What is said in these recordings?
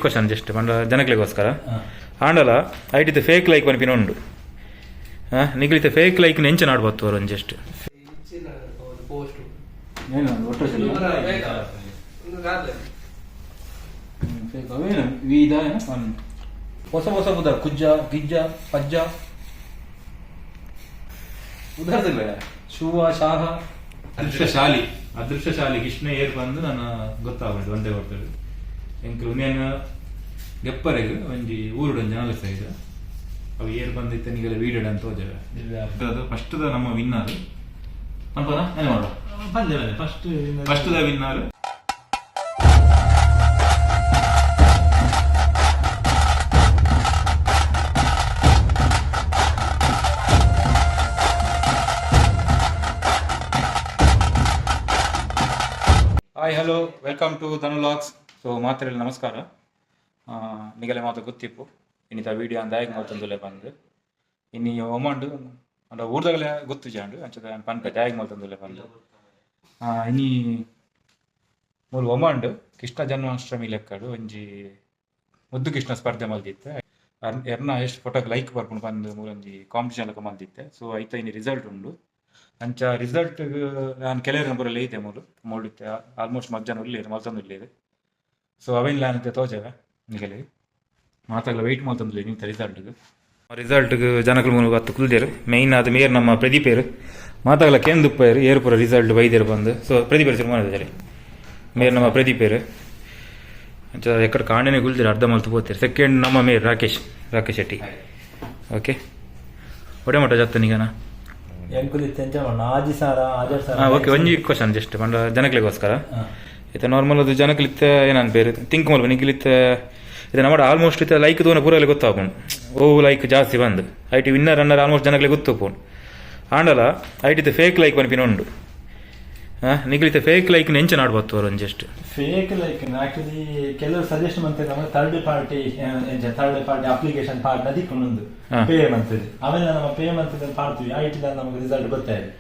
Question just ಮಂಡ ಜನಕ್ಲೆಗೋಸ್ಕರ ಆಂಡಲ ಐಟಿದ fake like ಪನ್ಪಿನ ಉಂಡು ನಿಗಲಿತ ಫೇಕ್ ಲೈಕ್ ನೆಂಚ ನಾಡ್ಬತ್ತು ಅವರು ಜಸ್ಟ್ ಹೊಸ ಹೊಸ ಉದಾರ ಕುಜ್ಜ ಗಿಜ್ಜ ಪಜ್ಜ ಉದಾರದಿಲ್ಲ ಶುವ ಶಾಹ ಅದೃಷ್ಟಶಾಲಿ ಕೃಷ್ಣ ಏರ್ ಬಂದು ನಾನು ಗೊತ್ತಾಗ್ಬಿಟ್ಟು ಒಂದೇ ಕೊಡ್ತೇವೆ ಎಂಕ್ ಉನೇನು ಗೆಪ್ಪರೆಗೆ ಒಂಜಿ ಊರುಡೊಂದು ಜನ ಸೈಡ್ ಅವು ಏರ್ ಬಂದಿತ್ತು ನೀವೆಲ್ಲ ವೀಡಿಯೋ ಅಂತ ಹೋದೇವೆ ಅದು ಫಸ್ಟ್ ನಮ್ಮ ವಿನ್ನರ್ ಅನ್ಪದ ಏನು ಮಾಡುವ first winner hi hello welcome to Dhanu logs. So ಮಾತ್ರೆಲ್ಲ ನಮಸ್ಕಾರ. ನಿಗಲೆ ಮಾತು ಗೊತ್ತಿಪ್ಪು ಇನ್ನಿತ ವೀಡಿಯೋ ಅಂದಾಯ ಮಾತಂದುಲೆ ಬಂದು ಇನ್ನಿ ಒಮ್ಮಂಡು ಅಂಡ ಊರ್ದಾಗಲೇ ಗೊತ್ತು ಜಾಂಡು ಅಂಚದ ಪನ್ಪ ಜಾಯಗ್ ಮಾತಂದುಲೆ ಬಂದು ಇನ್ನಿ ಮೂರು ಒಮ್ಮಂಡು ಕೃಷ್ಣ ಜನ್ಮಾಷ್ಟಮಿ ಲೆಕ್ಕಡು ಒಂಜಿ ಮುದ್ದು ಕೃಷ್ಣ ಸ್ಪರ್ಧೆ ಮಲ್ದಿತ್ತೆ ಎರ್ನ ಎಷ್ಟು ಫೋಟೋಗೆ ಲೈಕ್ ಬರ್ಕೊಂಡು ಬಂದು ಮೂರೊಂಜಿ ಕಾಂಪಿಟೇಷನ್ ಲೆಕ್ಕ ಮಲ್ದಿತ್ತೆ. ಸೊ ಐತ ಇನ್ನು ರಿಸಲ್ಟ್ ಉಂಡು ಅಂಚ ರಿಸಲ್ಟ್ ನಾನು ಕೆಲವರು ನಂಬರಲ್ಲಿ ಐತೆ ಮೂಡಿತ್ತೆ ಆಲ್ಮೋಸ್ಟ್ ಮಧ್ಯಾಹ್ನ ಉಳ್ಳೇರು ಮಲ್ತಂದು ಉಳ್ಳೇರು. ಸೊ ಅವೇನಿಲ್ಲ ಅಂತ ತೋಜವೆ ನಿಗಲಿ ಮಾತಾಗಲ ವೆಯ್ಟ್ ಮಾಡ್ತಂದಿಲ್ಲ ನಿಂತ ರಿಸಲ್ಟ್ಗೆ ಜನಗಳು ಮೂರು ಹತ್ತು ಕುಲ್ದೇರು ಮೇಯ್ನ್ ಅದು ಮೇಯರ್ ನಮ್ಮ ಪ್ರದೀಪೇರು ಮಾತಾಗಲ ಕೇಂದುಪ್ಪೇರು ಏರ್ಪುರ ರಿಸಲ್ಟ್ ಬೈದೇರು ಬಂದು. ಸೊ ಪ್ರದೀಪೇರು ಶುರು ಮಾಡಿದ್ದಾರೆ ಮೇಯರ್ ನಮ್ಮ ಪ್ರದೀಪೇರು ಅಂಚ ಎಕ್ಕಡ ಕಾಂಡನೆ ಕುಲ್ದೇರು ಅರ್ಧ ಮಲ್ತು ಹೋಗ್ತಾರೆ. ಸೆಕೆಂಡ್ ನಮ್ಮ ಮೇಯರ್ ರಾಕೇಶ್ ಶೆಟ್ಟಿ. ಓಕೆ ಒಡೆ ಮಟ್ಟ ಜತ್ತನಿಗನ ಓಕೆ ಒಂಜಿ ಕ್ವಶನ್ ಜಸ್ಟ್ ಮಂಡ ಜನಕ್ಲೆಗೋಸ್ಕರ ಇತ್ತ ನಾರ್ಮಲ್ ಅದು ಜನಕ್ಲಿತ್ತ ಏನಾನ್ ಬೇರೆ ತಿಂಕ್ ಮಲ್ವ ನಿಗ್ಲಿತ್ತ ಇದು ನಮ್ಮ ಆಲ್ಮೋಸ್ಟ್ ಇತ್ತ ಲೈಕ್ ತೋನ ಪೂರಲ್ಲಿ ಗೊತ್ತಾಗ್ಕೊಂಡು ಓ ಲೈಕ್ ಜಾಸ್ತಿ ಬಂದು ಐಟಿ ವಿನ್ನರ್ ಅನ್ನರ್ ಆಲ್ಮೋಸ್ಟ್ ಜನಕ್ಲೆ ಗೊತ್ತುಕೊಂಡು ಆಂಡಲ ಐಟಿದ ಫೇಕ್ ಲೈಕ್ ಪನ್ಪಿನ ಉಂಡು ನಿಗಲಿತ ಫೇಕ್ ಲೈಕ್ ನೆಂಚ ನಾಡ್ಬತ್ತು ಅವರು ಜಸ್ಟ್ ಫೇಕ್ ಲೈಕ್ ಆಕ್ಚುಲಿ ಕೆಲವರು ಸಜೆಸ್ಟ್ ಮಾಡ್ತಾರೆ ಥರ್ಡ್ ಪಾರ್ಟಿ ಅಪ್ಲಿಕೇಶನ್ ಪಾರ್ಟ್ ನದಿಕೊಂಡು ಪೇ ಮಾಡ್ತದೆ ಆಮೇಲೆ ನಮ್ಮ ಪೇ ಮಾಡ್ತಿದ್ದ ಪಾಡ್ತೀವಿ ಐಟಿ ನಮಗೆ ರಿಸಲ್ಟ್ ಗೊತ್ತಾಯಿದೆ.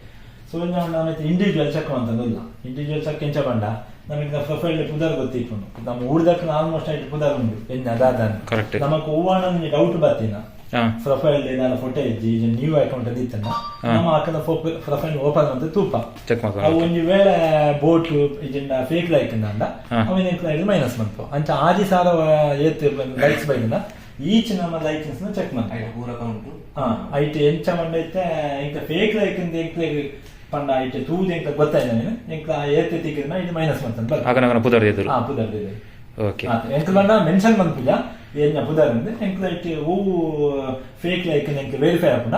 ಸೊ ನಾವು ಇಂಡಿವಿಜುವಲ್ ಚೆಕ್ ಅಂತಂದಿಲ್ಲ ಇಂಡಿವಿಜುವಲ್ ಚೆಕ್ ಎಂಚ ಬಂಡ ನಮಗೆ ಪ್ರೊಫೈಲ್ ಪುದರ್ ಗೊತ್ತಿಟ್ಕೊಂಡು ನಮ್ಮ ಊರ್ದಕ್ಕೆ ಆಲ್ಮೋಸ್ಟ್ ಐಟಿ ಪುದರ್ ಉಂಟು ಎನ್ನ ಅದಾದ ನಮಕ್ ಹೂವಾಣ ಡೌಟ್ ಬರ್ತೀನ ಪ್ರೊಫೈಲ್ ಏನಾರ ಫೋಟೋ ಇಜ್ಜಿ ನ್ಯೂ ಅಕೌಂಟ್ ಅದಿತ್ತನ್ನ ನಮ್ಮ ಹಾಕದ ಪ್ರೊಫೈಲ್ ಓಪನ್ ಅಂತ ತೂಪ ಅವು ಒಂದು ವೇಳೆ ಬೋಟ್ ಇದನ್ನ ಫೇಕ್ ಲೈಕ್ ಅಂದ ಅವನ ಮೈನಸ್ ಬಂತು ಅಂಚ 6,000 ಏತ್ ಲೈಕ್ಸ್ ಬೈದಿನ ಈಚ್ ನಮ್ಮ ಲೈಕ್ಸ್ ಚೆಕ್ ಮಾಡ್ತೀವಿ ಐಟಿ ಎಂಚ ಮಂಡೈತೆ ಇಂಕ ಫೇಕ್ ಲೈಕ್ ಪಂಡ ಐಟಿ ತೂದು ಎಂಕ ಗೊತ್ತಾಯ್ತು ಎಂಕ ಏತ್ ತಿಕ್ಕಿದ್ರೆ ಇದು ಮೈನಸ್ ಬಂತ ಪುದರ್ದಿದೆ ಓಕೆ ಎಂಕ ಬಂಡ ಮೆನ್ಷನ್ ಬಂದಿಲ್ಲ ಏನ ಪುದರ್ ಅಂದ್ರೆ ಎಂಕ ಐಟಿ ಹೂ ಫೇಕ್ ಲೈಕ್ ಎಂಕ ವೆರಿಫೈ ಆಪುಂಡ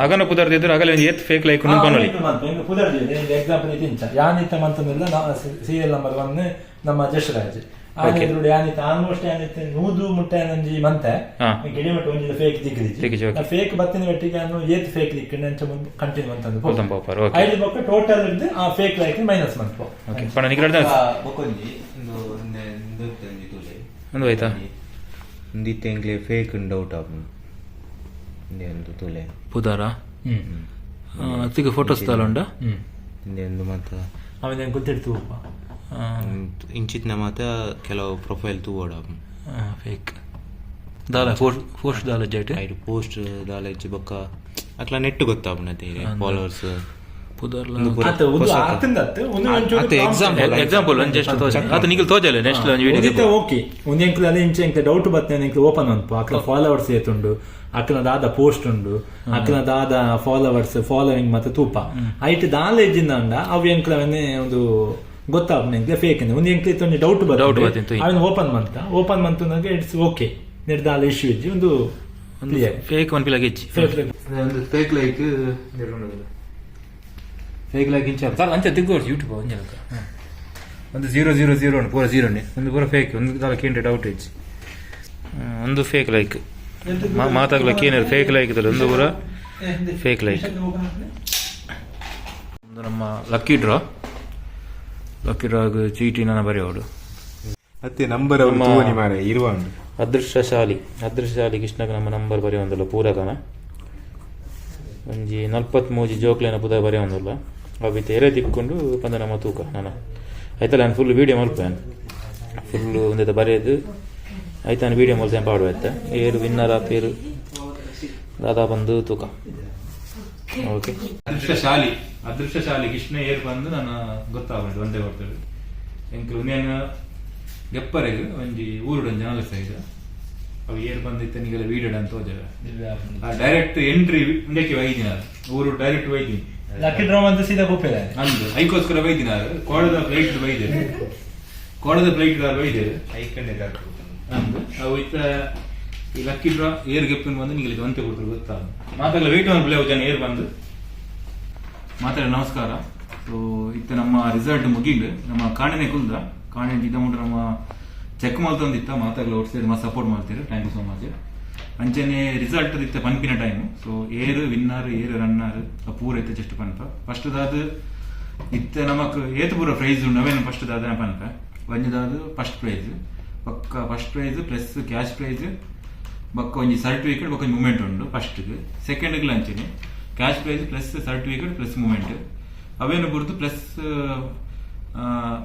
ಅಗನ ಪುದರ್ದಿದ್ರೆ ಆಗಲೇ ಏತ್ ಫೇಕ್ ಲೈಕ್ ನುಂಪನಲಿ ಎಂಕ ಪುದರ್ದಿದೆ ಎಕ್ಸಾಂಪಲ್ ಇದಿಂಚ ಯಾನಿತ ಮಂತಂದಿಲ್ಲ ಸೀರಿಯಲ್ ನಂಬರ್ 1 ನಮ್ಮ ಜಶ್ರಾಜ್ ಆನಿದ್ರು ಯಾನಿತ ಆಲ್ಮೋಸ್ಟ್ ಯಾನಿತ 100 ಮುಟ್ಟೆ ನಂಜಿ ಮಂತೆ ಗಿಡಿಮಟ್ ಒಂಜಿ ಫೇಕ್ ದಿಕ್ಕಿದಿ ಫೇಕ್ ಬತ್ತಿನ ವೆಟ್ಟಿಗೆ ಅನ್ನು ಏತ್ ಫೇಕ್ ದಿಕ್ಕನೆ ಅಂಚ ಕಂಟಿನ್ಯೂ ಅಂತಂದು ಐದು ಬೊಕ್ಕ ಟೋಟಲ್ ಇದ್ದು ಆ fake like minus month okay ಪಣ ನಿಗಡ ಬೊಕೊಂಜಿ ಒಂದು ಆಯ್ತಾ ಒಂದಿತ್ತೆ ಎಂಕ್ಲೆ ಫೇಕ್ ಡೌಟ್ ಆಪುಂಡು ಇಂದೆಂದು ತುಲೆ ಪುದಾರ ಅತ್ತಿಗೆ ಫೋಟೋಸ್ ತಾಲುಂಡ ಇಂದೆಂದು ಮಾತ ಅವನ ಗೊತ್ತಿಡ್ತು ಇಂಚಿತ್ನ ಮಾತ ಕೆಲವು ಪ್ರೊಫೈಲ್ ತೂವೋಡ ಫೇಕ್ ದಾಲ ಪೋಸ್ಟ್ ದಾಲ ಜೈಟ್ ಐದು ಪೋಸ್ಟ್ ದಾಲ ಇಜ್ಜಿ ಬೊಕ್ಕ ಅಕ್ಲ ನೆಟ್ ಗೊತ್ತಾಪುನತೆ ಫಾಲೋವರ್ಸ್ ಎಕ್ಸಾಂಪಲ್ ನಿಖಿಲ್ ತೋಜಲ್ಲ ನೆಕ್ಸ್ಟ್ ವಿಡಿಯೋ ಓಕೆ ಒಂದು ಎಂಕ್ಲ ಇಂಚ ಡೌಟ್ ಬರ್ತೇನೆ ಓಪನ್ ಅನ್ಪು ಅಕ್ಲ ಫಾಲೋವರ್ಸ್ ಏತುಂಡು ಅಕ್ಲದಾದ ಪೋಸ್ಟ್ ಉಂಡು ಅಕ್ಲದಾದ ಫಾಲೋವರ್ಸ್ ಫಾಲೋವಿಂಗ್ ಮತ್ತೆ ತೂಪ ಐಟ್ ದಾಲ ಇಜ್ಜಿಂದ ಅವು ಎಂಕ್ಲವನ್ನೇ ಒಂದು ಗೊತ್ತಾಗ ಫೇಕ್ ಒಂದು ಎಂಕ್ಲ ಡೌಟ್ ಬರ್ತದೆ ಅವನು ಓಪನ್ ಮಂತ ಇಟ್ಸ್ ಓಕೆ ನಿರ್ದಾಲ ಇಶ್ಯೂ ಇಜ್ಜಿ ಒಂದು ಫೇಕ್ ಒನ್ ಪಿಲಾಗ ಇಜ್ಜಿ ಫೇಕ್ ಲೈಕ್ ಫೇಕ್ ಲೈಕ್ ಇಂಚ ಅಂಚ ತಿಳ್ಕೋರ್ಸಿ ಯೂಟ್ಯೂಬ್ ಒಂದು 000 ಉಂಟು ಪೂರ 0 ಒಂದು ಪೂರ ಫೇಕ್ ಒಂದು ದಾಲ ಕೇಂದ್ರ ಡೌಟ್ ಇಜ್ಜಿ ಒಂದು ಫೇಕ್ ಲೈಕ್ ಮಾತಾಗ್ಲಕ್ಕೆ ಏನಾರು ಫೇಕ್ ಲೈಕ್ ಇದ್ದಲ್ಲ ಒಂದು ಪೂರ ಫೇಕ್ ಲೈಕ್. ಒಂದು ನಮ್ಮ ಲಕ್ಕಿ ಡ್ರಾಗ್ ಚೀಟಿ ನನ್ನ ಬರೆಯೋಡು ಮತ್ತೆ ನಂಬರ್ ಇರುವ ಅದೃಷ್ಟಶಾಲಿ ಕೃಷ್ಣಗೆ ನಮ್ಮ ನಂಬರ್ ಬರೆಯೊಂದಲ್ಲ ಪೂರಕನ ಒಂಜಿ 43 ಜೋಕ್ಲೇನ ಪುದ ಬರೆಯೊಂದಲ್ಲ ಅವಿತ ಎರೆ ತಿಕ್ಕೊಂಡು ಬಂದ ನಮ್ಮ ತೂಕ ನಾನು ಆಯ್ತಲ್ಲ ನಾನು ಫುಲ್ ವೀಡಿಯೋ ಮಲ್ಪೇನು ಫುಲ್ಲು ಒಂದೇ ಬರೆಯೋದು ಆಯ್ತಾನೆ ವೀಡಿಯೋ ಮೂಲಕ ಪಾಡುವಾಯ್ತ ಏರು ವಿನ್ನರ ಪೇರು ದಾದಾ ಬಂದು ತೂಕ ಓಕೆ. ಅದೃಷ್ಟಶಾಲಿ ಕೃಷ್ಣ ಏರ್ ಬಂದು ನಾನು ಗೊತ್ತಾಗ್ಬಿಟ್ಟು ಒಂದೇ ಕೊಡ್ತೇವೆ ಎಂಕ್ ಉನೇನು ಗೆಪ್ಪರೆಗೆ ಒಂಜಿ ಊರುಡು ಒಂಜಿ ಜನಲ ಸೈಡ್ ಅವು ಏರ್ ಬಂದಿತ್ತ ನೀಗೆಲ್ಲ ವೀಡಿಯೋಡ್ ಅಂತ ಹೋದ್ರೆ ಡೈರೆಕ್ಟ್ ಎಂಟ್ರಿ ಇಂಡಕ್ಕೆ ಒಯ್ದಿನಾರು ಊರು ಡೈರೆಕ್ಟ್ ಒಯ್ದಿನಿ ಲಕ್ಕಿ ಡ್ರಾ ಅಂತ ಸೀದಾ ಹೋಗ್ತೇವೆ ಅಂದು ಐಕೋಸ್ಕರ ಒಯ್ದಿನಾರು ಕೋಡದ ಫ್ಲೈಟ್ ಒಯ್ದೇರು ಒಯ್ದೇರು ಅಂದು ಅವು ಇತ್ತ ಈ ಲಕ್ಕಿ ಡ್ರಾ ಏರ್ ಗೆಪ್ಪಿನ ಬಂದು ನಿಮಗೆ ಒಂತೆ ಕೊಟ್ಟರು ಗೊತ್ತಾ ಮಾತಾಡಲ್ಲ ವೆಯ್ಟ್ ಒಂದು ಜನ ಏರ್ ಬಂದು ಮಾತಾಡ ನಮಸ್ಕಾರ. ಸೊ ಇತ್ತ ನಮ್ಮ ರಿಸಲ್ಟ್ ಮುಗಿಂಡು ನಮ್ಮ ಕಾಣಿನೆ ಕುಲ್ದ ಕಾಣೆ ಇದ್ದ ಮುಂದೆ ನಮ್ಮ ಚೆಕ್ ಮಾಡ್ತಂದಿತ್ತ ಮಾತಾಡಲ್ಲ ಓಡಿಸಿದ್ರೆ ಮತ್ತೆ ಸಪೋರ್ಟ್ ಮಾಡ್ತೀರಿ. Thank you so much. ಅಂಚನೆ ರಿಸಲ್ಟ್ ಇತ್ತ ಪನ್ಪಿನ ಟೈಮು. ಸೊ ಏರು ವಿನ್ನರ್ ಏರು ರನ್ನರ್ ಪೂರ ಇತ್ತ ಜಸ್ಟ್ ಪನ್ಪ ಫಸ್ಟ್ ದಾದ ಇತ್ತ ನಮಕ್ ಏತು ಪೂರ ಪ್ರೈಸ್ ನವೇನು ಫಸ್ಟ್ ದಾದ ಪನ್ಪ ಒಂಜದಾದ ಫಸ್ಟ್ ಪ್ರೈಸ್ ಪಕ್ಕ first prize plus cash prize ಬಕ್ಕ ಒಂಜಿ ಸರ್ಟಿಫಿಕೇಟ್ ಬಕ್ಕ ಒಂಜಿ ಮೂಮೆಂಟ್ ಉಂಡು ಫಸ್ಟ್ಗೆ. ಸೆಕೆಂಡ್ಗೆ ಲಂಚಿನಿ cash prize plus certificate plus memento ಅವೇನು ಬರುದು ಪ್ಲಸ್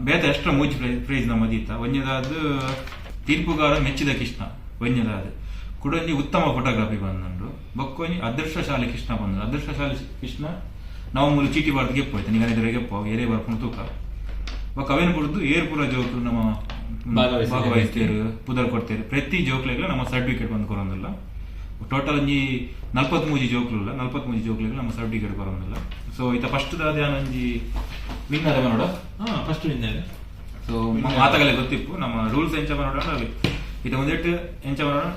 ಬೇತ ಎಕ್ಸ್ಟ್ರಾ ಮೂಜಿ ಪ್ರೈಸ್ ನಮ್ಮದಿತ್ತ. ಒಂಜದಾದ ತೀರ್ಪುಗಾರ ಮೆಚ್ಚಿದ ಕೃಷ್ಣ ಒಂಜದಾದ ಕುಡೊಂಜಿ ಉತ್ತಮ ಫೋಟೋಗ್ರಫಿ ಬಂದುಂಡು ಬಕ್ಕೊಂಜಿ ಅದೃಷ್ಟಶಾಲಿ ಕೃಷ್ಣ ಬಂದು ಅದೃಷ್ಟಶಾಲಿ ಕೃಷ್ಣ ನಾವು ಮೂಲ ಚೀಟಿ ಬಾರ್ದು ಗೆಪ್ಪೋಯ್ತು ನಿಗನೆ ಗೆಪ್ಪ ಏರೇ ಬರ್ಕೊಂಡು ತೂಕ ಬಕ್ ಅವೇನು ಬರುದು ಏರ್ಪುರ ಜೋಕು ನಮ್ಮ ಭಾಗವಹಿಸ್ತೇರು ಪುದರ್ ಕೊಡ್ತೇವೆ ಪ್ರತಿ ಜೋಕ್ಲೆಗ್ಲ ನಮ್ಮ ಸರ್ಟಿಫಿಕೇಟ್ ಬಂದು ಕೊರೋದಿಲ್ಲ. ಟೋಟಲ್ ಒಂಜಿ 43 ಜೋಕ್ಲುಲ್ಲ 43 ಜೋಕ್ಲೆಗ್ಲ ನಮ್ಮ ಸರ್ಟಿಫಿಕೇಟ್ ಬರೋದಿಲ್ಲ. ಸೊ ಇತ್ತ ಫಸ್ಟ್ ದಾದ ಒಂಜಿ ವಿನ್ನರ್ ನೋಡ ಫಸ್ಟ್ ವಿನ್ನರ್. ಸೊ ಮಾತಾಗಲೇ ಗೊತ್ತಿಪ್ಪು ನಮ್ಮ ರೂಲ್ಸ್ ಎಂಚ ಮಾಡೋಣ ಇತ ಒಂದೆಟ್ಟು ಎಂಚ ಮಾಡೋಣ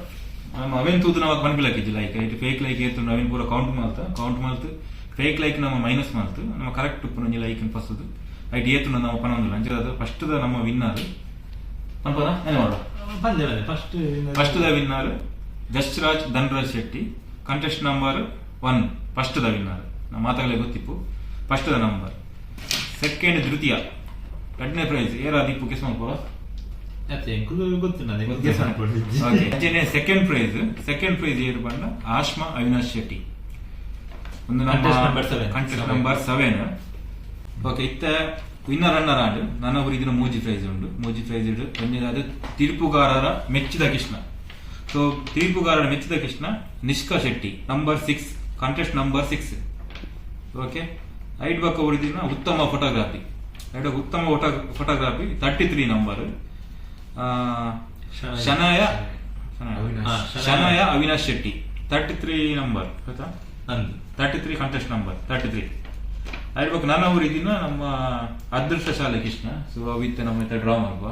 ನಮ್ಮ ಅವೇನು ತೂತು ನಾವು ಪನ್ಪಿಲಾಕಿದ್ದಿ ಲೈಕ್ ಇಟ್ ಫೇಕ್ ಲೈಕ್ ಏತು ನಾವೇನು ಪೂರ ಕೌಂಟ್ ಮಾಡ್ತು ಫೇಕ್ ಲೈಕ್ ನಮ್ಮ ಮೈನಸ್ ಮಾಡ್ತು ನಮ್ಮ ಕರೆಕ್ಟ್ ಉಪ್ಪು ಒಂಜಿ ಲೈಕ್ ಫಸ್ಟ್ ಐಟ್ ಏತು ನಮ್ಮ ಪನೊಂದಿಲ್ಲ ಅಂಚಿದ ಫಸ್ಟ್ ದ ನಮ್ಮ ವಿನ್ನರ್ ಪನ್ಪದ ಏನು ಮಾಡೋಣ first the winner Jasraj Dhanraj Shetty contest number 1 first the winner ನಮ್ಮ ಮಾತಾಗಲೇ ಗೊತ್ತಿಪ್ಪು ಫಸ್ಟ್ ದ ನಂಬರ್. ಸೆಕೆಂಡ್ ದ್ವಿತೀಯ ಎರಡನೇ ಪ್ರೈಸ್ ಏರಾ ದೀಪು ಕೆಸ್ ಮಾಡ್ಬೋದ ಸೆಕೆಂಡ್ ಪ್ರೈಸ್ ಏರು ಬಂದ ಆಶ್ಮಾ ಅವಿನಾಶ್ ಶೆಟ್ಟಿ ಒಂದು ಕಂಟೆಸ್ಟ್ ನಂಬರ್ 7. ಓಕೆ ಇತ್ತ ವಿನ್ನರ್ ರನ್ನರ್ ಆಡು ನನ್ನ ಇದರ ಮೂಜಿ ಪ್ರೈಸ್ ಉಂಡು ಒಂದೇದಾದ ತೀರ್ಪುಗಾರರ ಮೆಚ್ಚಿದ ಕೃಷ್ಣ. ಸೊ ತೀರ್ಪುಗಾರರ ಮೆಚ್ಚಿದ Krishna Nishka Shetty number 6 contest number 6. Okay ಐಡ್ ಬಕ್ಕ ಉಳಿದಿನ ಉತ್ತಮ photography 33 number Shanaya Avinash Shetty 33 number ಆಯ್ತಾ 33 ಕಾಂಟೆಸ್ಟ್ ನಂಬರ್ 33 ಐಡ್ ನನ್ನ ಊರಿದಿನ ನಮ್ಮ ಅದೃಷ್ಟಶಾಲಿ ಕೃಷ್ಣ. ಸೊ ಅವಿತ್ತ ನಮ್ಮ ಡ್ರಾ ಮಾಡುವ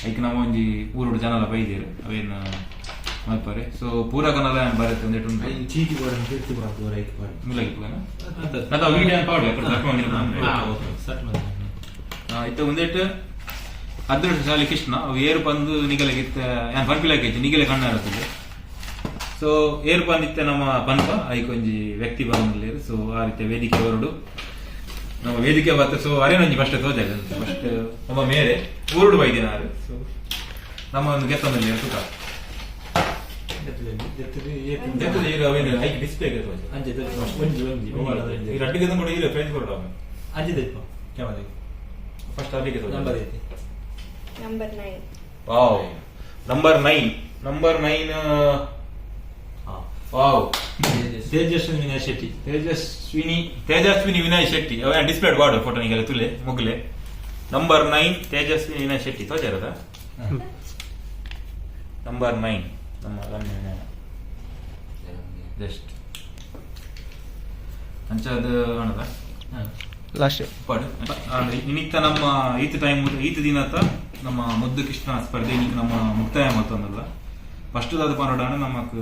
ಐಕ್ ನಮ್ಮ ಒಂಜಿ ಊರೋಡು ಜನಲ ಬೈದೇರು ಅವೇನು ಮಲ್ಪರೆ. ಸೊ ಪೂರ ಕನ್ನಡ ಬರುತ್ತೆ ಒಂದೇಟು ಚೀಟಿ ಇತ್ತ ಒಂದೇಟು ಅದೃಷ್ಟಶಾಲಿ ಕೃಷ್ಣ ಅವು ಏರು ಬಂದು ನಿಗಲೆಗಿತ್ತ ಏನು ಪನ್ಪಿಲಾಕೈತಿ ನಿಗಲೆ ಕಣ್ಣಾರತ್ತದೆ. ಸೊ ಏರು ಬಂದಿತ್ತ ನಮ್ಮ ಪನ್ಪ ಐಕೊಂಜಿ ವ್ಯಕ್ತಿ ಬಂದಿಲ್ಲೇರು. ಸೊ ಆ ರೀತಿಯ ವೇದಿಕೆ ಹೊರಡು ನಮ್ಮ ವೇದಿಕೆ ಬತ್ತ. ಸೊ ಅರೇನೊಂಜಿ ಫಸ್ಟ್ ತೋಜಾಗ ಫಸ್ಟ್ ನಮ್ಮ ಮೇಲೆ ಊರುಡು ಬೈದಿನಾರು. ಸೊ ನಮ್ಮ ಒಂದು ಗೆತ್ತೊಂದಲ್ಲಿ ಸುಖ ಡಿಸ್ಪ್ಲೇ ರಡ್ಡಿಗೆ ಕೂಡ ಇಲ್ಲ ಫ್ರೆಂಡ್ಸ್ ಕೊಡ ಫಸ್ಟ್ ಅಲ್ಲಿಗೆ ನಂಬರ್ 9 ವಾವ್ ತೇಜಸ್ವಿನಿ ವಿನಯ್ ಶೆಟ್ಟಿ ಅವ ಡಿಸ್ಪ್ಲೇ ವಾಡು ಫೋಟೋ ನಿಗೆಲ್ಲ ತುಲೆ ಮುಗ್ಲೆ ನಂಬರ್ 9 ತೇಜಸ್ವಿನಿ ವಿನಯ್ ಶೆಟ್ಟಿ ತೋಜಾರದ ನಂಬರ್ 9 ನಮ್ಮ ಜಸ್ಟ್ ಅಂಚದ ಕಾಣದ ಲಾಸ್ಟ್ ಇನ್ನಿತ್ತ ನಮ್ಮ ಈತ ದಿನತ ನಮ್ಮ ಮುದ್ದು ಕೃಷ್ಣ ಸ್ಪರ್ಧೆ ನಮ್ಮ ಮುಕ್ತಾಯ ಮತ್ತೊಂದಲ್ಲ ಫಸ್ಟ್ ದಾದ ಪನ್ನೋಡಾಣ ನಮಕ್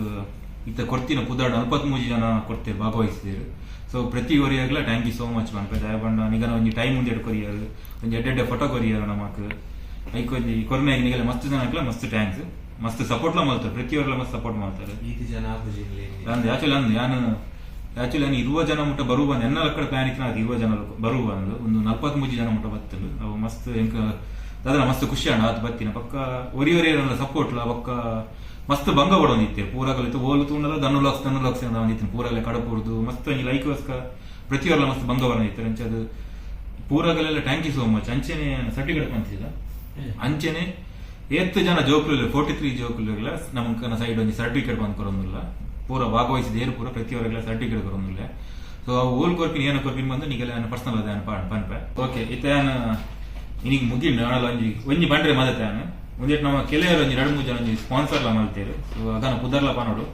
ಇತ್ತ ಕೊಡ್ತಿನ ಪುದಾಡ 43 ಜನ ಕೊಡ್ತೇವೆ ಭಾಗವಹಿಸಿದ್ರು. ಸೊ ಪ್ರತಿ ಒರಿಯಾಗ್ಲ ಥ್ಯಾಂಕ್ ಯು ಸೋ ಮಚ್ ಪನ್ಪೆ ದಯಪಂಡ ನಿಗನ ಒಂಜಿ ಟೈಮ್ ಮುಂದೆ ಕೊರಿಯರ್ ಒಂಜಿ ಎಡ್ಡೆ ಫೋಟೋ ಕೊರಿಯರ್ ನಮಕ್ ಐಕ್ ಒಂಜಿ ಕೊರೋನಾ ನಿಗಲ ಮಸ್ತ್ ಜನಕ್ಲ ಮಸ್ತ್ ಥ್ಯಾಂಕ್ಸ್ ಮಸ್ತ್ ಸಪೋರ್ಟ್ಲ ಮಾಡ್ತಾರೆ ಪ್ರತಿಯೊರ್ಲ ಮಸ್ತ್ ಸಪೋರ್ಟ್ ಮಾಡ್ತಾರೆ. ಆಕ್ಚುಲಿ ನಾನು 20 ಜನ ಮುಟ್ಟ ಬರುವ ಎನ್ನ ಲಕ್ಕಡ ಪ್ಲಾನ್ ಇತ್ತು ಅದು 20 ಜನ ಬರುವ ಒಂದು 43 ಜನ ಮುಟ್ಟ ಬತ್ತಲು ಅವು ಮಸ್ತ್ ಎಂಕ ಅದನ್ನ ಮಸ್ತ್ ಖುಷಿ ಅಣ್ಣ ಅದು ಬತ್ತಿನ ಪಕ್ಕ ಒರಿಯೊರಿಯಲ್ಲ ಸಪೋರ್ಟ್ಲ ಪಕ್ಕ ಮಸ್ತ್ ಭಂಗ ಪಡೋದಿತ್ತೇವೆ ಪೂರಾಗಲಿತ್ತು ಓಲು ತುಂಡಲ್ಲ ಧನುಲಾಕ್ಸ್ ಅಂದಿತ್ತು ಪೂರಾಗಲೇ ಕಡಪುರ್ದು ಮಸ್ತ್ ಒಂಜಿ ಲೈಕ್ಗೋಸ್ಕರ ಪ್ರತಿಯೊರ್ಲ ಮಸ್ತ್ ಭಂಗ ಪಡೋದಿತ್ತು ಅಂಚದು ಪೂರಾಗಲೆಲ್ಲ ಥ್ಯಾಂಕ್ ಯು ಸೋ ಮಚ್. ಅಂಚೆನೆ ಸರ್ಟಿಫಿಕೇಟ್ ಬಂತಿಲ್ಲ ಅಂಚೆನೆ ಏತ್ ಜನ ಜೋಕುಲು 43 ಜೋಕುಲೆಗ್ಲ ನಮಕ್ ಸೈಡ್ ಒಂದು ಸರ್ಟಿಫಿಕೇಟ್ ಬಂದ್ ಕೊರೊಂದಿಲ್ಲ ಪೂರ ಭಾಗವಹಿಸಿದ ಏರು ಪೂರ ಪ್ರತಿಯೊರೆಗ್ಲ ಸರ್ಟಿಫಿಕೇಟ್ ಕೊರೊಂದಿಲ್ಲ ಸೊ ಓಲ್ ಕೊರ್ಪಿನ ಏನೋ ಕೊರ್ಪಿನ ಬಂದು ನಿಗಲ ಪರ್ಸನಲ್ ಅದ ಪನ್ಪೆ ಓಕೆ ಇತ್ತಾನ ಇನಿಗೆ ಮುಗಿಂಡು ನಾಳೆ ಒಂಜಿ ಬಂಡ್ರೆ ಮದತಾನು ಒಂದೇಟ್ ನಮ್ಮ ಕೆಲವರು ಒಂಜಿ 2-3 ಜನ ಒಂಜಿ ಸ್ಪಾನ್ಸರ್ಲ ಮಲ್ತೇರು ಸೊ ಅದನ್ನ ಪುದರ್ಲ ಪನೋಡು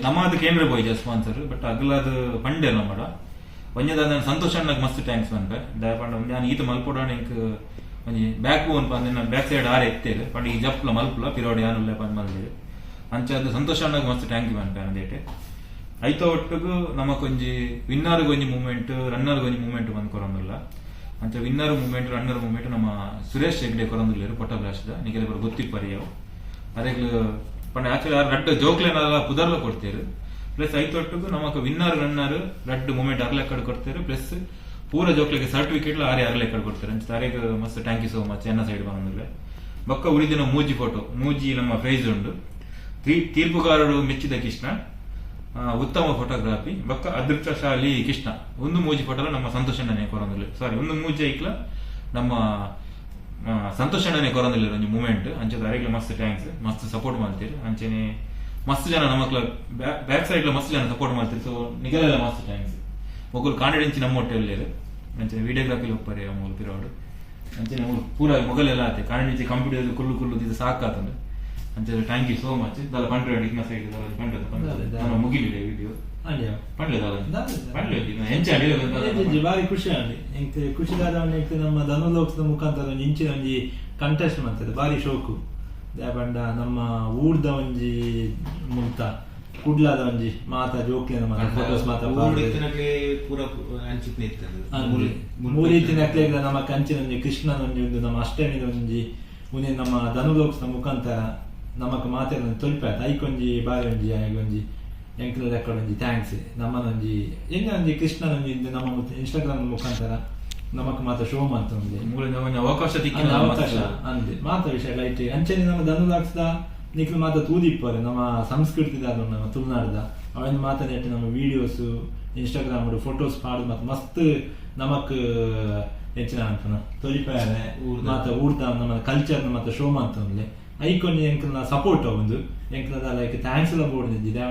ನಮ್ಮದು ಕೇಂದ್ರ ಬೋಯ್ಜ ಸ್ಪಾನ್ಸರ್ ಬಟ್ ಅಗ್ಲದು ಪಂಡೆ ನಮ್ಮಡ ಒಂಜದ ಸಂತೋಷ ಅಣ್ಣಗೆ ಮಸ್ತ್ ಥ್ಯಾಂಕ್ಸ್ ಪನ್ಪೆ ದಯಪಂಡ ನಾನು ಈತ ಮಲ್ಪೋಡ ಇಂಕ್ ಒಂಜಿ ಬ್ಯಾಕ್ ಬೋನ್ ಪಂದ ಬ್ಯಾಕ್ ಸೈಡ್ ಆರೆ ಎತ್ತೇರು ಪಂಡ ಈ ಜಪ್ಲ ಮಲ್ಪುಲ ಪಿರೋಡ್ ಯಾನುಲ್ಲ ಪಂದ್ ಮಲ್ದೇರು ಅಂಚದು ಸಂತೋಷ ಅಣ್ಣಗೆ ಮಸ್ತ್ ಥ್ಯಾಂಕ್ ಯು ಪನ್ಪೆ ಅಂದೇಟೆ ಐತ ಒಟ್ಟಿಗೂ ನಮಕೊಂಜಿ ವಿನ್ನರ್ಗೆ ಒಂಜಿ ಮೂಮೆಂಟ್ ರನ್ನರ್ಗೆ ಒಂಜಿ ಮೂಮೆಂಟ್ ಬಂದ್ ಕೊರೊಂದಿಲ್ಲ ಅಂಚ ವಿನ್ನರ್ ಮೂಮೆಂಟ್ ರನ್ನರ್ ಮೂಮೆಂಟ್ ನಮ್ಮ ಸುರೇಶ್ ಹೆಗ್ಡೆ ಕೊರೊಂದಿಲ್ಲೇರು ಪೊಟ್ಟಬ್ಲಾಸ್ದ ನಿಗಲೆ ಬರ ಗೊತ್ತಿಪ್ಪರಿಯವು ಅದಕ್ಕೆ ಪಂಡ ಆಕ್ಚುಲಿ ಯಾರು ರಡ್ಡು ಜೋಕ್ಲೇನೆಲ್ಲ ಪುದರ್ಲ ಕೊಡ್ತೇರು ಪ್ಲಸ್ ಐತೊಟ್ಟಿಗೂ ನಮಕ್ ವಿನ್ನರ್ ರನ್ನರ್ ರಡ್ಡು ಮೂಮೆಂಟ್ ಅರ್ಲೆಕ್ಕಡ್ ಕೊಡ್ತೇರು ಪ್ಲಸ್ ಪೂರ ಜೋಕ್ಲಿಗೆ ಸರ್ಟಿಫಿಕೇಟ್ ಆರೆ ಅರ್ಲೆಕ್ಕಡ್ ಕೊಡ್ತಾರೆ ಅಂಚ ತಾರೇಗ ಮಸ್ತ್ ಥ್ಯಾಂಕ್ ಯು ಸೋ ಮಚ್ ಎನ್ನ ಸೈಡ್ ಬಂದಿಲ್ಲ ಬೊಕ್ಕ ಉಳಿದಿನ ಮೂಜಿ ಫೋಟೋ ಮೂಜಿ ನಮ್ಮ ಪ್ರೈಸ್ ಉಂಡು ತೀರ್ಪುಗಾರರು ಮೆಚ್ಚಿದ ಕೃಷ್ಣ ಉತ್ತಮ ಫೋಟೋಗ್ರಾಫಿ ಬೊಕ್ಕ ಅದೃಷ್ಟಶಾಲಿ ಕೃಷ್ಣ ಒಂದು ಮೂಜಿ ಫೋಟೋಲ ನಮ್ಮ ಸಂತೋಷಣ್ಣನೇ ಕೊರೊಂದಿಲ್ಲ ಸಾರಿ ಒಂದು ಮೂಜಿ ಐಕ್ಲ ನಮ್ಮ ಸಂತೋಷಣ್ಣನೇ ಕೊರೊಂದಿಲ್ಲ ಒಂದು ಮೂಮೆಂಟ್ ಅಂಚದ ಅರೆಗ್ಲ ಮಸ್ತ್ ಥ್ಯಾಂಕ್ಸ್ ಮಸ್ತ್ ಸಪೋರ್ಟ್ ಮಾಡ್ತೀರಿ ಅಂಚೆನೆ ಮಸ್ತ್ ಜನ ನಮಕ್ಲ ಬ್ಯಾಕ್ ಸೈಡ್ ಮಸ್ತ್ ಜನ ಸಪೋರ್ಟ್ ಮಾಡ್ತೀರಿ ಸೊ ನಿಗಲೆಲ್ಲ ಮಸ್ತ್ ಥ್ಯಾಂಕ್ಸ್ ಮೊಗಲ್ ಕಾಂಡಿಡೆನ್ಸಿ ನಮ್ಮ ಹೊಟ್ಟೆಲ್ಲೇರು ಅಂಚನೆ ವಿಡಿಯೋಗ್ರಾಫಿಲಿ ಹೋಗ್ತಾರೆ ಮೂಲ ಪಿರೋಡು ಅಂಚನೆ ಪೂರ ಮೊಗಲೆಲ್ಲ ಆತೆ ಕಾಂಡಿಡೆನ್ಸಿ ಕಂಪ್ಯೂಟರ್ ಕುಲ್ಲು ಇದು ಸಾಕಾತಂದ್ರೆ ಅಂಚೆ ಥ್ಯಾಂಕ್ ಯು ಸೋ ಮಚ್ ದಾಲ ಪಂಡ್ರೆ ಇನ್ನ ಸೈಡ್ ಪಂಡ್ರೆ ಮುಗಿಲಿಲ್ಲ ವಿಡಿಯೋ ಬಾರಿ ಖುಷಿ ಆಗಿ ಎಂಕ್ ಖುಷಿದಾದ ನಮ್ಮ ಧನುಲೋಕದ ಮುಖಾಂತರ ಒಂಜಿ ಇಂಚಿನ ಒಂಜಿ ಕಂಟೆಸ್ಟ್ ಮಾಡ್ತದೆ ಬಾರಿ ಶೋಕು ಪಂಡ ನಮ್ಮ ಊರ್ದ ಒಂಜಿ ಮುಕ್ತ ಕುಡ್ಲಾದ ಒಂಜಿ ಮಾತ ಜೋಕ್ಲಿನ ಮಾತ ಫೋಟೋಸ್ ಮಾತ ಮೂರೀತಿನ ನಮ್ಮ ಕಂಚಿನ ಒಂಜಿ ಕೃಷ್ಣನ ಒಂಜಿ ಒಂದು ನಮ್ಮ ಅಷ್ಟಮಿದ ಒಂಜಿ ಉನಿ ನಮ್ಮ ಧನುಲೋಕದ ಮುಖಾಂತರ ನಮಕ್ ಮಾತೆರ ತೊಲ್ಪಾಯ್ತು ಐಕೊಂಜಿ ಬಾರಿ ಒಂಜಿ ಒಂಜಿ ಎಂಕಲ ಲೆಕ್ಕ ಒಂಜಿ ಥ್ಯಾಂಕ್ಸ್ ನಮ್ಮನೊಂಜಿ ಎಂಗ ಒಂಜಿ ಕೃಷ್ಣನೊಂಜಿ ನಮ್ಮ ಇನ್ಸ್ಟಾಗ್ರಾಮ್ ಮುಖಾಂತರ ನಮಕ್ ಮಾತ ಶೋ ಮಾಡ್ತ ಅವಕಾಶ ಅಂದೆ ಮಾತ ವಿಷಯ ಲೈಟ್ ಅಂಚನೆ ನಮ್ಮ ಧನುಲಾಕ್ಸ್ದ ನಿಕ್ಲು ಮಾತ ತೂದಿಪ್ಪರೆ ನಮ್ಮ ಸಂಸ್ಕೃತಿದ ನಮ್ಮ ತುಳುನಾಡ್ದ ಅವನ್ ಮಾತನೆಟ್ಟು ನಮ್ಮ ವಿಡಿಯೋಸ್ ಇನ್ಸ್ಟಾಗ್ರಾಮ್ ಫೋಟೋಸ್ ಪಾಡು ಮತ್ ಮಸ್ತ್ ನಮಕ್ ಹೆಚ್ಚಿನ ಅನ್ಪನ ತೊಲಿಪಾರೆ ಮಾತ ಊರ್ದ ನಮ್ಮ ಕಲ್ಚರ್ ಮಾತ ಶೋ ಮಾಡ್ತಂದ್ರೆ ಐಕೊಂಡಿ ಎಂಕಲ್ನ ಸಪೋರ್ಟ್ ಒಂದು ಎಂಕಲ್ದ ಲೈಕ್ ಥ್ಯಾಂಕ್ಸ್ ಎಲ್ಲ ಬೋರ್ಡ್ ನಿಂತಿದೆ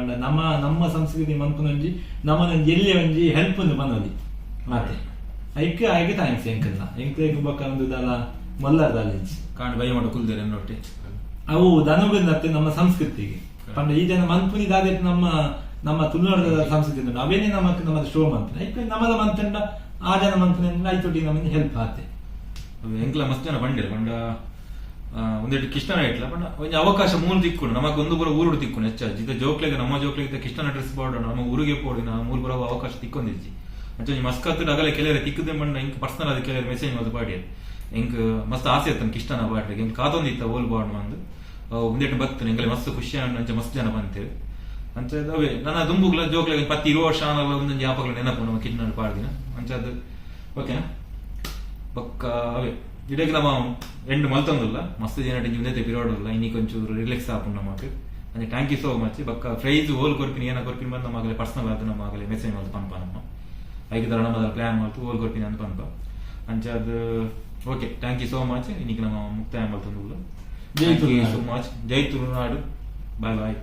ನಮ್ಮ ಸಂಸ್ಕೃತಿ ಮನ್ಕೊಂಜಿ ನಮ್ಮನೊಂಜಿ ಎಲ್ಲಿ ಒಂಜಿ ಹೆಲ್ಪ್ ಒಂದು ಬಂದೋದಿ ಮಾತೆ ಐಕೆ ಆಯ್ಕೆ ಥ್ಯಾಂಕ್ಸ್ ಎಂಕಲ್ನ ಎಂಕ್ಲೇಗ್ ಬಕ್ಕ ಒಂದು ದಲ ಮಲ್ಲಾರ್ದಲ್ಲಿ ಕಾಂಡ್ ಬೈ ಮಾಡ ಕುಲ್ದೇರೆ ನೋಟಿ ಅವು ದನಗುಂದತ್ತೆ ನಮ್ಮ ಸಂಸ್ಕೃತಿಗೆ ಪಂಡ ಈ ಜನ ಮನ್ಪುನಿ ದಾದೆ ನಮ್ಮ ತುಳುನಾಡದ ಸಂಸ್ಕೃತಿ ಉಂಟು ಅವೇನೇ ನಮ್ಮ ಶೋ ಮಂತ್ರ ಐಕೆ ನಮ್ಮದ ಮಂತಂಡ ಆ ಜನ ಮಂತ್ರ ಐತೊಟ್ಟಿ ನಮಗೆ ಹೆಲ್ಪ್ ಆತೆ ಎಂಕ್ಲ ಮಸ್ತ್ ಜನ ಬಂದಿರ ಪಂಡ ಒಂದೆಟ್ಟು ಕೃಷ್ಣನ ಇಟ್ಲ ಪಂಡ ಒಂಜಿ ಅವಕಾಶ ಮೂರು ತಿಕ್ಕೊಂಡು ನಮಕ್ ಒಂದು ಬರೋ ಊರು ತಿಕ್ಕೊಂಡು ಹೆಚ್ಚಾಜಿ ಇದ ಜೋಕ್ಲೆಗೆ ನಮ್ಮ ಜೋಕ್ಲೆಗೆ ಕೃಷ್ಣನ ಡ್ರೆಸ್ ಬಾರ್ಡ್ ನಮ್ಮ ಊರಿಗೆ ಪೋಡಿ ನಾವು ಮೂರು ಬರೋ ಅವಕಾಶ ತಿಕ್ಕೊಂಡಿದ್ಜಿ ಅಂಚೆ ಮಸ್ಕತ್ ಅಗಲ ಕೆಲವರೆ ತಿಕ್ಕದೆ ಬಂಡ ಇಂಕ್ ಪರ್ಸನಲ್ ಅದ ಕೆಲವರು ಮೆಸೇಜ್ ಮಾಡಿ ಪಾಡಿ ಇಂಕ್ ಮಸ್ತ್ ಆಸೆ ಇರ್ತಾನೆ ಕೃಷ್ಣನ ಬಾಡ್ರಿಗೆ ಇಂಕ್ ಕಾದೊಂದಿತ್ತ ಓಲ್ ಬಾರ್ಡ್ ಬಂದು ಒಂದೆಟ್ಟು ಬರ್ತೇನೆ ಎಂಕಲೆ ಮಸ್ತ್ ಖುಷಿ ಅಂಚೆ ಮಸ್ತ್ ಜನ ಬಂತೇವೆ ಅಂಚೆ ಅವೇ ನನ್ನ ದುಂಬುಗ್ಲ ಜೋಕ್ಲೆಗೆ 10-20 ವರ್ಷ ಒಂದೊಂದು ಯಾಪಗಳ ನೆನಪು ನಮ್ಮ ಕಿಡ್ನಾಡ್ ಪಾಡ್ದಿನ ಅಂಚೆ ಅದು ಓಕೆನಾ ಪಕ್ಕ ಅವೇ ಇಡಕ್ಕೆ ನಮ್ಮ ಎಂಡ್ ಮಲ್ತೊಂದಿಲ್ಲ ಮಸ್ತ್ ಜನ ಮುಂದೆ ಪಿರೋಡಲ್ಲ ಇನ್ನೀಗ ಒಂಚೂರು ರಿಲ್ಯಾಕ್ಸ್ ಆಪುಂಡು ನಮಗೆ ಅಂದ್ರೆ ಥ್ಯಾಂಕ್ ಯು ಸೋ ಮಚ್ ಬಕ್ಕ ಪ್ರೈಸ್ ಓಲ್ ಕೊರ್ಪಿನಿ ಏನ ಕೊರ್ಪಿನಿ ಬಂದು ನಮ್ಮಗಲೇ ಪರ್ಸನಲ್ ಆದ ನಮ್ಮಗಲೇ ಮೆಸೇಜ್ ಮಾಡ್ತು ಪಂಪ ನಮ್ಮ ಐದು ನಮ್ಮದ ಪ್ಲಾನ್ ಮಾಡ್ತು ಓಲ್ ಕೊರ್ಪಿನಿ ಅಂತ ಪಂಪ ಅಂಚೆ ಅದು okay thank you so much ಇನ್ನೀಗ ನಮ್ಮ ಮುಕ್ತಾಯ ಮಾಡ್ತಂದಿಲ್ಲ ಜೈ ತುಳುನಾಡು ಬಾಯ್ ಬಾಯ್.